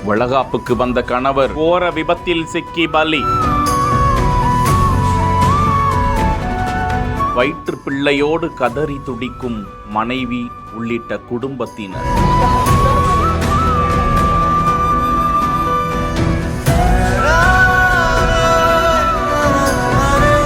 வளகாப்புக்கு வந்த கணவர் கோர விபத்தில் சிக்கி பலி. வயிற்று பிள்ளையோடு கதறி துடிக்கும் மனைவி உள்ளிட்ட குடும்பத்தினர்.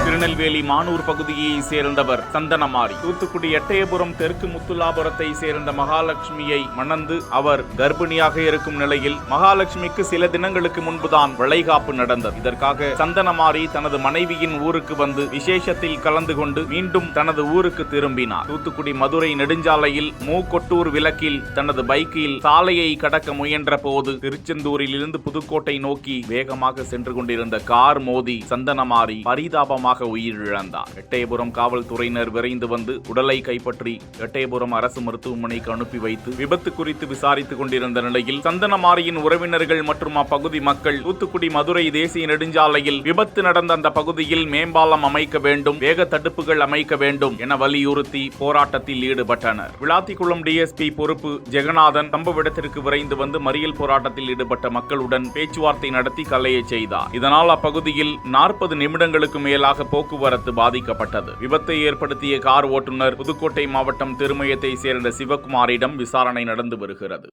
திருநெல்வேலி மானூர் பகுதியை சேர்ந்தவர் சந்தனமாரி. தூத்துக்குடி எட்டயபுரம் தெற்கு முத்துலாபுரத்தை சேர்ந்த மகாலட்சுமியை மணந்து அவர் கர்ப்பிணியாக இருக்கும் நிலையில் மகாலட்சுமிக்கு சில தினங்களுக்கு முன்புதான் வளைகாப்பு நடந்தது. இதற்காக சந்தனமாரி தனது மனைவியின் ஊருக்கு வந்து விசேஷத்தில் கலந்து கொண்டு மீண்டும் தனது ஊருக்கு திரும்பினார். தூத்துக்குடி மதுரை நெடுஞ்சாலையில் மூக்கொட்டூர் விலக்கில் தனது பைக்கில் சாலையை கடக்க முயன்ற போது திருச்செந்தூரில் இருந்து புதுக்கோட்டை நோக்கி வேகமாக சென்று கொண்டிருந்த கார் மோதி சந்தனமாரி பரிதாபமாக உயிரிழந்தார். எட்டயபுரம் காவல்துறையினர் விரைந்து வந்து உடலை கைப்பற்றி எட்டயபுரம் அரசு மருத்துவமனைக்கு அனுப்பி வைத்து விபத்து குறித்து விசாரித்துக் கொண்டிருந்த நிலையில் சந்தனமாரியின் உறவினர்கள் மற்றும் அப்பகுதி மக்கள் தூத்துக்குடி மதுரை தேசிய நெடுஞ்சாலையில் விபத்து நடந்த அந்த பகுதியில் மேம்பாலம் அமைக்க வேண்டும், வேக தடுப்புகள் அமைக்க வேண்டும் என வலியுறுத்தி போராட்டத்தில் ஈடுபட்டனர். விளாத்திக்குளம் டிஎஸ்பி பொறுப்பு ஜெகநாதன் சம்பவ இடத்திற்கு விரைந்து வந்து மறியல் போராட்டத்தில் ஈடுபட்ட மக்களுடன் பேச்சுவார்த்தை நடத்தி கலையை செய்தார். இதனால் அப்பகுதியில் 40 நிமிடங்களுக்கு மேலாக போக்குவரத்து பாதிக்கப்பட்டது. விபத்தை ஏற்படுத்திய கார் ஓட்டுநர் புதுக்கோட்டை மாவட்டம் திருமயத்தை சேர்ந்த சிவகுமாரிடம் விசாரணை நடந்து வருகிறது.